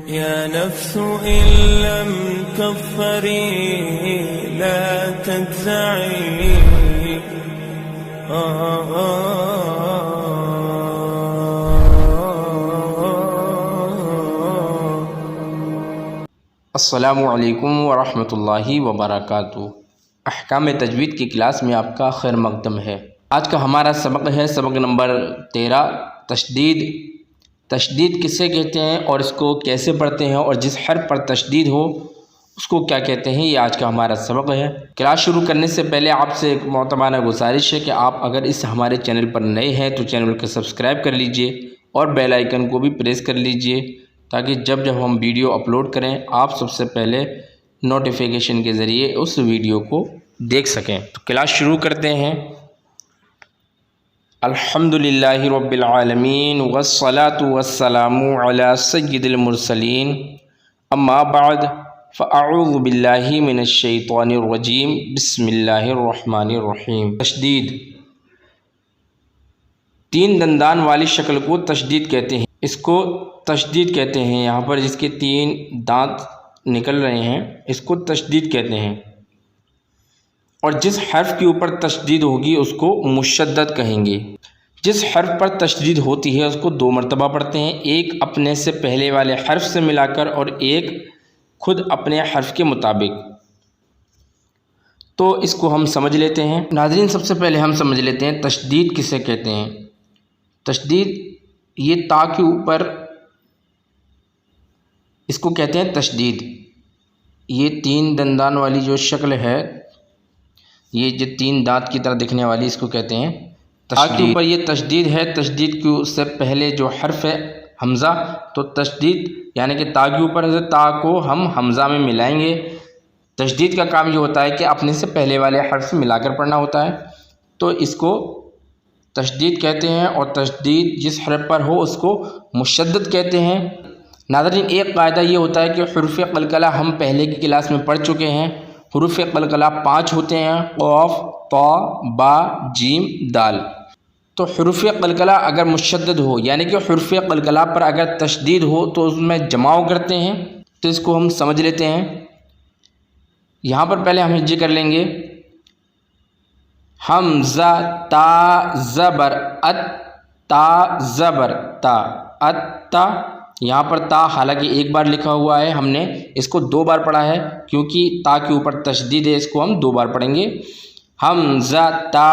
يا نفس إن لم تظفري لا تجزعي السلام علیکم ورحمۃ اللہ وبرکاتہ۔ احکام تجوید کی کلاس میں آپ کا خیر مقدم ہے۔ آج کا ہمارا سبق ہے سبق نمبر 13، تشدید۔ تشدید کسے کہتے ہیں اور اس کو کیسے پڑھتے ہیں، اور جس حرف پر تشدید ہو اس کو کیا کہتے ہیں، یہ آج کا ہمارا سبق ہے۔ کلاس شروع کرنے سے پہلے آپ سے ایک معتمانہ گزارش ہے کہ آپ اگر اس ہمارے چینل پر نئے ہیں تو چینل کو سبسکرائب کر لیجئے اور بیل آئیکن کو بھی پریس کر لیجئے تاکہ جب ہم ویڈیو اپلوڈ کریں آپ سب سے پہلے نوٹیفیکیشن کے ذریعے اس ویڈیو کو دیکھ سکیں۔ تو کلاس شروع کرتے ہیں۔ الحمدللہ رب العالمین والصلاة والسلام علی سید المرسلین، اما بعد فاعوذ باللہ من الشیطان الرجیم، بسم اللہ الرحمن الرحیم۔ تشدید، تین دندان والی شکل کو تشدید کہتے ہیں۔ اس کو تشدید کہتے ہیں، یہاں پر جس کے تین دانت نکل رہے ہیں اس کو تشدید کہتے ہیں، اور جس حرف کے اوپر تشدید ہوگی اس کو مشدد کہیں گے۔ جس حرف پر تشدید ہوتی ہے اس کو دو مرتبہ پڑھتے ہیں، ایک اپنے سے پہلے والے حرف سے ملا کر اور ایک خود اپنے حرف کے مطابق۔ تو اس کو ہم سمجھ لیتے ہیں۔ ناظرین، سب سے پہلے ہم سمجھ لیتے ہیں تشدید کسے کہتے ہیں۔ تشدید، یہ تا کے اوپر اس کو کہتے ہیں تشدید۔ یہ تین دندان والی جو شکل ہے، یہ جو تین دانت کی طرح دکھنے والی، اس کو کہتے ہیں تا کے اوپر یہ تشدید ہے۔ تشدید سے پہلے جو حرف ہے حمزہ، تو تشدید یعنی کہ تا کے اوپر ہے، تا کو ہم حمزہ میں ملائیں گے۔ تشدید کا کام یہ ہوتا ہے کہ اپنے سے پہلے والے حرف ملا کر پڑھنا ہوتا ہے، تو اس کو تشدید کہتے ہیں، اور تشدید جس حرف پر ہو اس کو مشدد کہتے ہیں۔ ناظرین، ایک قاعدہ یہ ہوتا ہے کہ حروف قلقلہ ہم پہلے کی کلاس میں پڑھ چکے ہیں۔ حروف قلقلہ 5 ہوتے ہیں، قاف، طا، با، جیم، دال۔ تو حروف قلقلہ اگر مشدد ہو یعنی کہ حروف قلقلہ پر اگر تشدید ہو تو اس میں جماؤ کرتے ہیں، تو اس کو ہم سمجھ لیتے ہیں۔ یہاں پر پہلے ہم ہجے کر لیں گے، حمزہ تا زبر ات، تا زبر تا، ات تا۔ یہاں پر تا حالانکہ ایک بار لکھا ہوا ہے، ہم نے اس کو 2 بار پڑھا ہے کیونکہ تا کے اوپر تشدید ہے، اس کو ہم 2 بار پڑھیں گے۔ حمزہ تا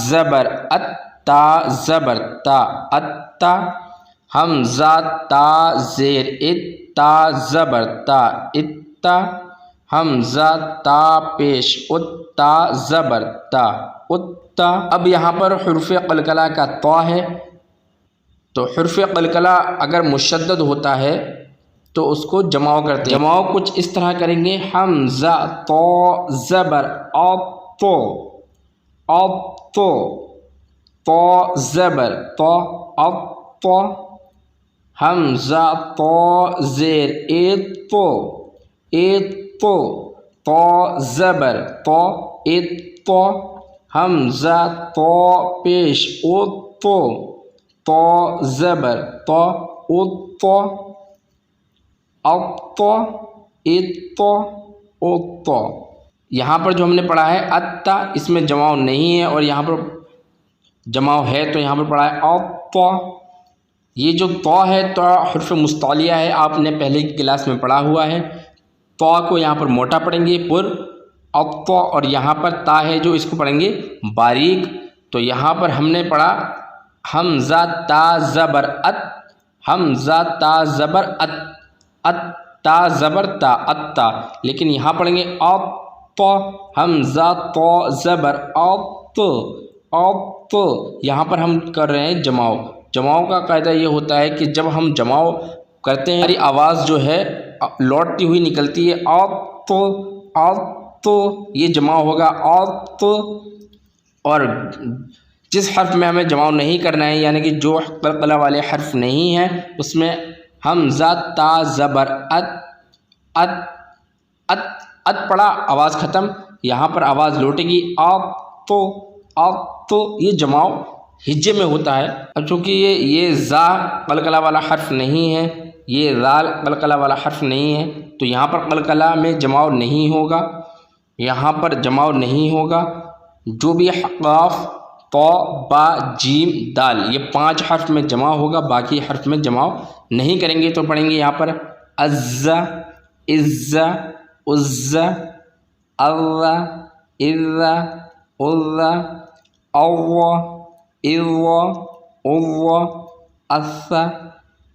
زبر ات، تا زبر تا، ات تا۔ حمزہ تا زیر ات، تا زبر تا، ات تا۔ حمزہ تا پیش ات، تا زبر تا، ات تا۔ اب یہاں پر حروف قلقلہ کا طا ہے، تو حرف قلقلہ اگر مشدد ہوتا ہے تو اس کو جماؤ کرتے ہیں۔ جماؤ کچھ اس طرح کریں گے، حمزہ تو زبر اوت تو، اوت تو، تو زبر تو، اوت تو۔ حمزہ تو زیر ایت تو، ایت تو، تو زبر تو، ایت تو۔ حمزہ تو پیش اوت تو، تو زبر تو، اوت تو، اوت تو، ایت تو، اوت تو۔ یہاں پر جو ہم نے پڑھا ہے اتا، اس میں جماؤ نہیں ہے، اور یہاں پر جماؤ ہے تو یہاں پر پڑھا ہے اوت تو۔ یہ جو تو ہے تو حرف مستعلیہ ہے، آپ نے پہلے کی کلاس میں پڑھا ہوا ہے۔ تو کو یہاں پر موٹا پڑھیں گے پر، اوت تو، اور یہاں پر تا ہے جو اس کو پڑھیں گے باریک۔ تو یہاں پر ہم نے پڑھا حمزہ تا زبر ات، حمزہ تا زبر ات، ات تا زبر تا، ات تا۔ لیکن یہاں پڑھیں گے اوت تو، حمزہ تو زبر اوت تو، اوت تو۔ یہاں پر ہم کر رہے ہیں جماؤ۔ جماؤ کا قاعدہ یہ ہوتا ہے کہ جب ہم جماؤ کرتے ہیں ہماری آواز جو ہے لوٹتی ہوئی نکلتی ہے، اوت تو، اوت تو، یہ جماؤ ہوگا اوت تو۔ اور جس حرف میں ہمیں جماؤ نہیں کرنا ہے یعنی کہ جو قلقلہ والے حرف نہیں ہیں اس میں حمزہ تا زبر ات، ات، ات، ات پڑا، آواز ختم۔ یہاں پر آواز لوٹے گی اوت تو، اوت تو۔ یہ جماؤ ہجے میں ہوتا ہے۔ اب چونکہ یہ زا قلقلہ والا حرف نہیں ہے یہ ذال قلقلہ والا حرف نہیں ہے، تو یہاں پر قلقلہ میں جماؤ نہیں ہوگا، یہاں پر جماؤ نہیں ہوگا۔ جو بھی قاف طا با جیم دال یہ 5 حرف میں جمع ہوگا، باقی حرف میں جماؤ نہیں کریں گے، تو پڑھیں گے یہاں پر عز عز عز ار اذ عذ او اذ او اث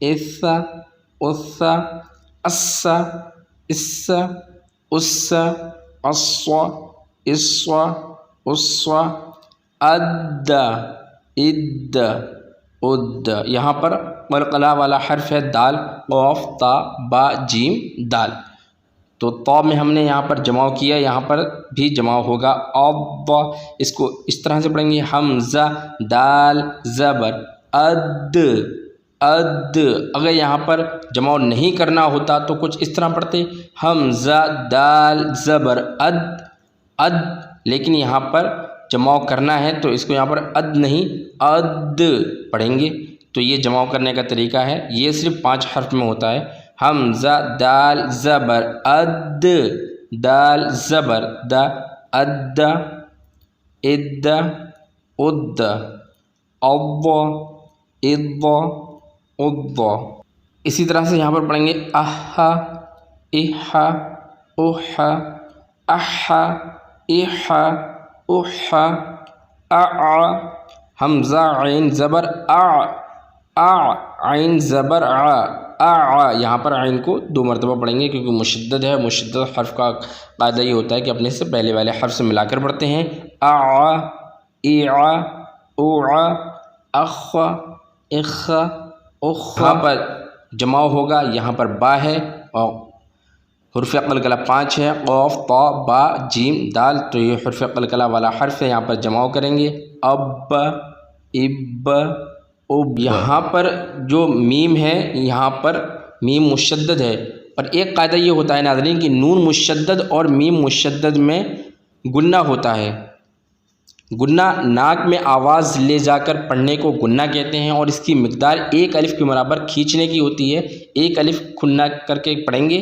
اث اث اس اس اس اص اص اص اد اد اد۔ یہاں پر قلقلہ والا حرف ہے دال، قاف تا با جیم دال، تو طا میں ہم نے یہاں پر جمع کیا، یہاں پر بھی جمع ہوگا اب۔ اس کو اس طرح سے پڑھیں گے حمزہ دال زبر اد اد۔ اگر یہاں پر جمع نہیں کرنا ہوتا تو کچھ اس طرح پڑھتے حمزہ دال زبر اد اد، لیکن یہاں پر جمع کرنا ہے تو اس کو یہاں پر اد نہیں اد پڑھیں گے، تو یہ جمع کرنے کا طریقہ ہے، یہ صرف 5 حرف میں ہوتا ہے۔ حمزہ دال زبر اد دال زبر د اد اد اد اض اض اض۔ اسی طرح سے یہاں پر پڑھیں گے اح اح اح اح اح اح اع۔ حمزہ عین زبر اع عین زبر اع، یہاں پر عین کو 2 مرتبہ پڑھیں گے کیونکہ مشدد ہے، مشدد حرف کا قاعدہ یہ ہوتا ہے کہ اپنے سے پہلے والے حرف سے ملا کر پڑھتے ہیں۔ اع اع اوع اخ اخ اخ۔ یہاں پر جمع ہوگا، یہاں پر با ہے اور حرف قلقلہ 5 ہے، قاف طا با جیم دال، تو یہ حرف قلقلہ والا حرف ہے، یہاں پر جمع کریں گے اب اب اب۔ یہاں پر جو میم ہے یہاں پر میم مشدد ہے، اور ایک قاعدہ یہ ہوتا ہے ناظرین کہ نون مشدد اور میم مشدد میں گنہ ہوتا ہے۔ گنہ ناک میں آواز لے جا کر پڑھنے کو گنہ کہتے ہیں، اور اس کی مقدار 1 الف کے برابر کھینچنے کی ہوتی ہے۔ 1 الف کھنا کر کے پڑھیں گے،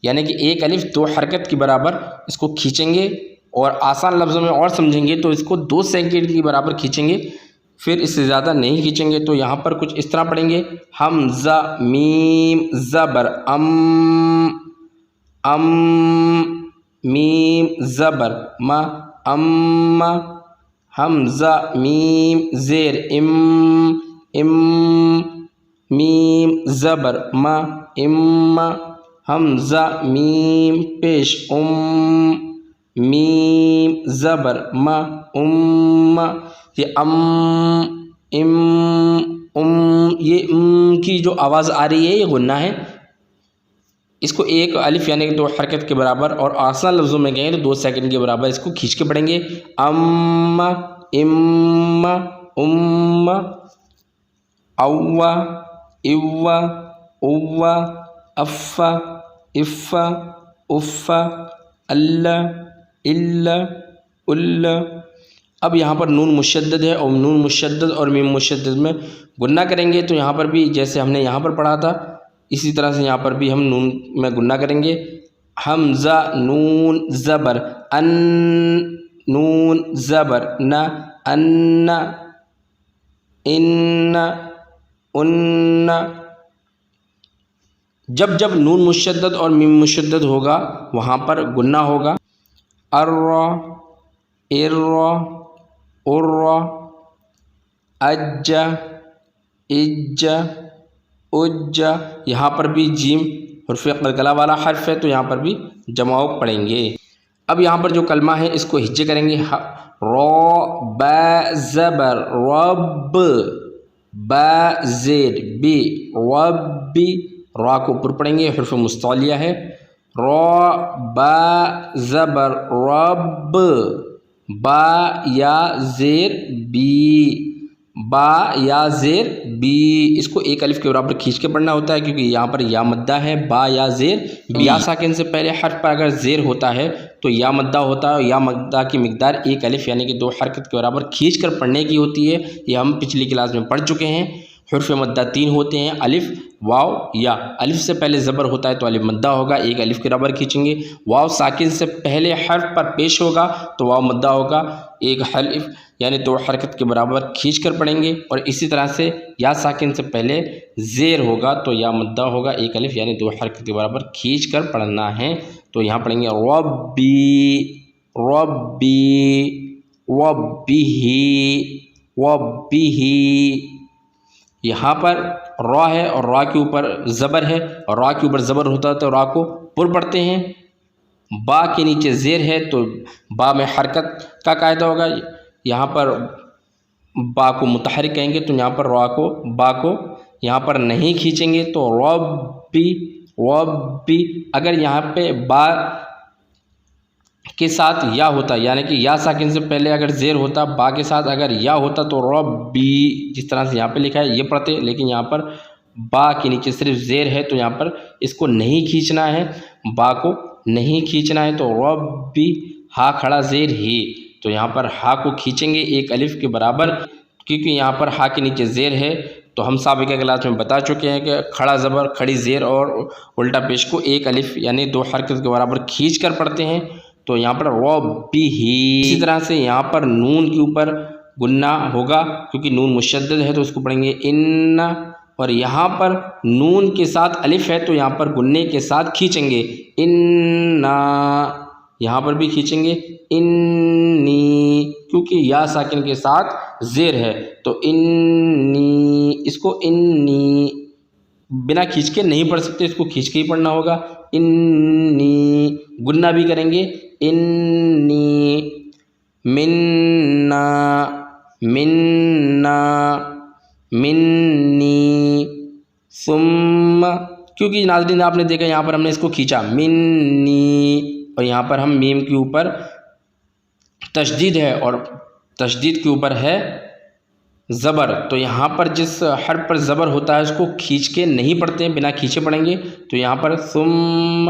یعنی کہ 1 الف 2 حرکت کے برابر اس کو کھینچیں گے، اور آسان لفظوں میں اور سمجھیں گے تو اس کو 2 سیکنڈ کے برابر کھینچیں گے، پھر اس سے زیادہ نہیں کھینچیں گے۔ تو یہاں پر کچھ اس طرح پڑھیں گے حمزہ میم زبر ام میم زبر ما ام، حمزہ میم زیر ام میم زبر ما ام، حمزہ میم پیش میم زبر ما یہ یہ کی جو آواز آ رہی ہے یہ غنہ ہے، اس کو 1 الف یعنی کہ 2 حرکت کے برابر، اور آسان لفظوں میں گئے تو 2 سیکنڈ کے برابر اس کو کھینچ کے پڑھیں گے ام ام او او او اف اف اف ال اب یہاں پر نون مشدد ہے، اور نون مشدد اور میم مشدد میں گنہ کریں گے، تو یہاں پر بھی جیسے ہم نے یہاں پر پڑھا تھا اسی طرح سے یہاں پر بھی ہم نون میں گنہ کریں گے۔ حمزہ نون زبر ان نون زبر نہ ان ان۔ جب جب نون مشدد اور میم مشدد ہوگا وہاں پر گنہ ہوگا۔ ار اج اج اج، یہاں پر بھی جیم حرف قلقلہ والا حرف ہے تو یہاں پر بھی جمع پڑھیں گے۔ اب یہاں پر جو کلمہ ہے اس کو ہجے کریں گے، را با زبر رب، با زیر بی ربی، را کو اوپر پڑھیں گے، حرف مستعلیہ ہے، را با زبر رب، با یا زیر بی، با یا زیر بی، اس کو 1 الف کے برابر کھینچ کے پڑھنا ہوتا ہے کیونکہ یہاں پر یا مدہ ہے، با یا زیر بی۔ یا ساکن سے پہلے حرف پر اگر زیر ہوتا ہے تو یا مدہ ہوتا ہے، یا مدہ کی مقدار 1 الف یعنی کہ 2 حرکت کے برابر کھینچ کر پڑھنے کی ہوتی ہے، یہ ہم پچھلی کلاس میں پڑھ چکے ہیں۔ حرف مدہ 3 ہوتے ہیں، الف، واو، یا۔ الف سے پہلے زبر ہوتا ہے تو الف مدہ ہوگا، ایک الف کے برابر کھینچیں گے۔ واو ساکن سے پہلے حرف پر پیش ہوگا تو واو مدہ ہوگا، ایک حرف یعنی 2 حرکت کے برابر کھینچ کر پڑھیں گے۔ اور اسی طرح سے یا ساکن سے پہلے زیر ہوگا تو یا مدہ ہوگا، ایک الف یعنی 2 حرکت کے برابر کھینچ کر پڑھنا ہے۔ تو یہاں پڑھیں گے ربی، ربی، ربہ، ربہ۔ یہاں پر را ہے اور را کے اوپر زبر ہے، اور را کے اوپر زبر ہوتا ہے تو را کو پر پڑھتے ہیں۔ با کے نیچے زیر ہے تو با میں حرکت کا قاعدہ ہوگا، یہاں پر با کو متحرک کہیں گے تو یہاں پر را کو، با کو یہاں پر نہیں کھینچیں گے تو ربی، ربی۔ اگر یہاں پہ با کے ساتھ یا ہوتا، یعنی کہ یا ساکن سے پہلے اگر زیر ہوتا، با کے ساتھ اگر یا ہوتا تو ربی، جس طرح سے یہاں پہ لکھا ہے یہ پڑھتے، لیکن یہاں پر با کے نیچے صرف زیر ہے تو یہاں پر اس کو نہیں کھینچنا ہے، با کو نہیں کھینچنا ہے تو ربی، ہا کھڑا زیر ہی، تو یہاں پر ہا کو کھینچیں گے ایک الف کے برابر، کیونکہ یہاں پر ہا کے نیچے زیر ہے۔ تو ہم سابقہ کلاس میں بتا چکے ہیں کہ کھڑا زبر، کھڑی زیر اور الٹا پیش کو ایک الف یعنی 2 حرکت کے برابر کھینچ کر پڑھتے ہیں۔ تو یہاں پر ربہ۔ اسی طرح سے یہاں پر نون کے اوپر گنہ ہوگا کیونکہ نون مشدد ہے تو اس کو پڑھیں گے ان، اور یہاں پر نون کے ساتھ الف ہے تو یہاں پر گننے کے ساتھ کھینچیں گے انا، یہاں پر بھی کھینچیں گے انی، کیونکہ یا ساکن کے ساتھ زیر ہے تو انی، اس کو انی بنا کھینچ کے نہیں پڑھ سکتے، اس کو کھینچ کے ہی پڑھنا ہوگا۔ انی گنہ بھی کریں گے انی، منا، منا، منی، ثم، کیونکہ ناظرین آپ نے دیکھا یہاں پر ہم نے اس کو کھینچا منی، اور یہاں پر ہم میم کے اوپر تشدید ہے اور تشدید کے اوپر ہے زبر، تو یہاں پر جس حرف پر زبر ہوتا ہے اس کو کھینچ کے نہیں پڑھتے ہیں، بنا کھینچے پڑھیں گے۔ تو یہاں پر ثم،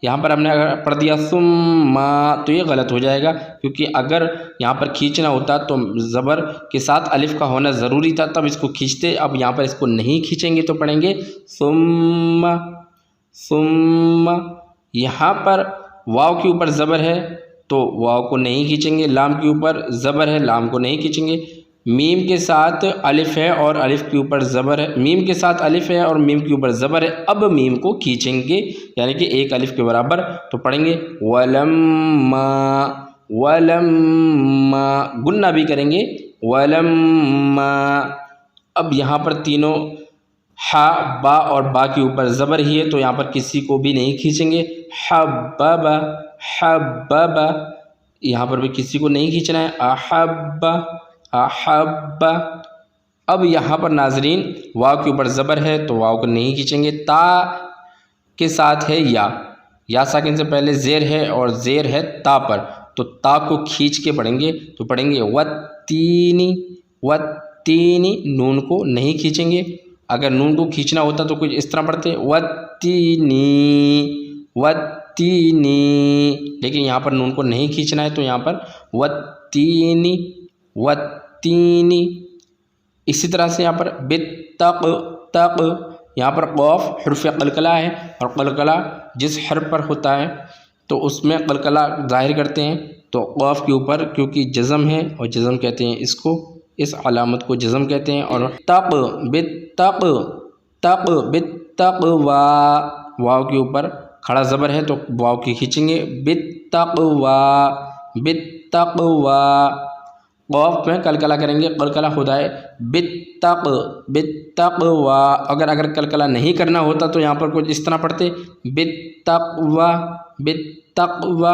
یہاں پر ہم نے اگر پڑھ دیا ثم تو یہ غلط ہو جائے گا، کیونکہ اگر یہاں پر کھینچنا ہوتا تو زبر کے ساتھ الف کا ہونا ضروری تھا، تب اس کو کھینچتے، اب یہاں پر اس کو نہیں کھینچیں گے تو پڑھیں گے ثم، ثم۔ یہاں پر واو کے اوپر زبر ہے تو واو کو نہیں کھینچیں گے، لام کے اوپر زبر ہے، لام کو نہیں کھینچیں گے۔ میم کے ساتھ الف ہے اور الف کے اوپر زبر ہے، میم کے ساتھ الف ہے اور میم کے اوپر زبر ہے، اب میم کو کھینچیں گے یعنی کہ ایک الف کے برابر، تو پڑھیں گے ولما، ولما، گنہ بھی کریں گے ولما۔ اب یہاں پر تینوں ہا، با اور با کے اوپر زبر ہی ہے تو یہاں پر کسی کو بھی نہیں کھینچیں گے، حبب، حبب، یہاں پر بھی کسی کو نہیں کھینچنا ہے، احب، احب۔ اب یہاں پر ناظرین واو کے اوپر زبر ہے تو واو کو نہیں کھینچیں گے، تا کے ساتھ ہے یا ساکن سے پہلے زیر ہے اور زیر ہے تا پر، تو تا کو کھینچ کے پڑھیں گے تو پڑھیں گے والتینی، والتینی، نون کو نہیں کھینچیں گے، اگر نون کو کھینچنا ہوتا تو کچھ اس طرح پڑھتے والتینی، والتینی، لیکن یہاں پر نون کو نہیں کھینچنا ہے تو یہاں پر والتینی، والتینی۔ اسی طرح سے یہاں پر بالتق، تق، یہاں پر قاف حرف قلقلہ ہے اور قلقلہ جس حرف پر ہوتا ہے تو اس میں قلقلہ ظاہر کرتے ہیں، تو قاف کے اوپر کیونکہ جزم ہے اور جزم کہتے ہیں اس کو، اس علامت کو جزم کہتے ہیں، اور تق، بالتق، تق، بالتقوا، واو کے اوپر کھڑا زبر ہے تو واو کی کھینچیں گے بالتقوا، بالتقوا۔ قاف میں قلقلہ کریں گے، قلقلہ ہوتا ہے بالتق، بالتقوا، اگر قلقلہ نہیں کرنا ہوتا تو یہاں پر کچھ اس طرح پڑھتے بالتقوا، بالتقوا،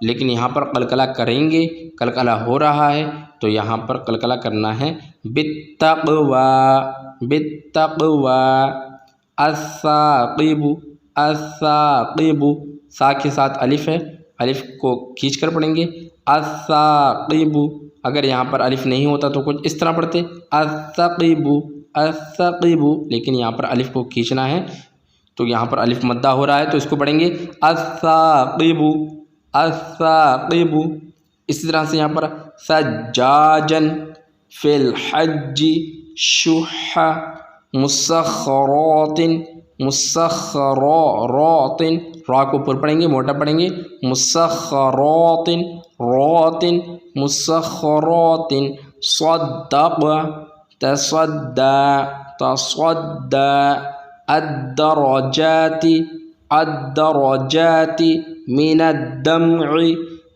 لیکن یہاں پر قلقلہ کریں گے، قلقلہ ہو رہا ہے تو یہاں پر قلقلہ کرنا ہے بالتقوا، بالتقوا۔ الثاقب، الثاقب، سا کے ساتھ الف ہے، الف کو کھینچ کر پڑھیں گے الثاقب، اگر یہاں پر الف نہیں ہوتا تو کچھ اس طرح پڑھتے الثقب، الثقب، لیکن یہاں پر الف کو کھینچنا ہے تو یہاں پر الف مدہ ہو رہا ہے تو اس کو پڑھیں گے الثاقب، الثاقب۔ اسی طرح سے یہاں پر سجاجن فی الحج شح، مسخرات مسخرات، را کو پر پڑھیں گے، موٹا پڑھیں گے، مسخرات رات مسخرات، صدق تصدى تصدى، الدرجات الدرجات، من الدمع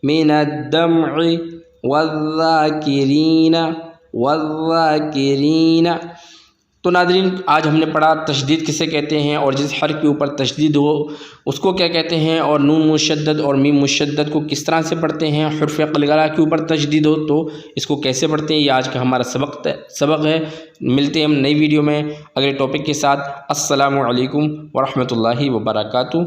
من الدمع، والذاکرین والذاکرین۔ تو ناظرین آج ہم نے پڑھا تشدید کسے کہتے ہیں، اور جس حرف کے اوپر تشدید ہو اس کو کیا کہتے ہیں، اور نون مشدد اور میم مشدد کو کس طرح سے پڑھتے ہیں، حرف قلقلہ کے اوپر تشدید ہو تو اس کو کیسے پڑھتے ہیں۔ یہ آج کا ہمارا سبق ہے۔ ملتے ہیں ہم نئی ویڈیو میں اگلے ٹاپک کے ساتھ۔ السلام علیکم ورحمۃ اللہ وبرکاتہ۔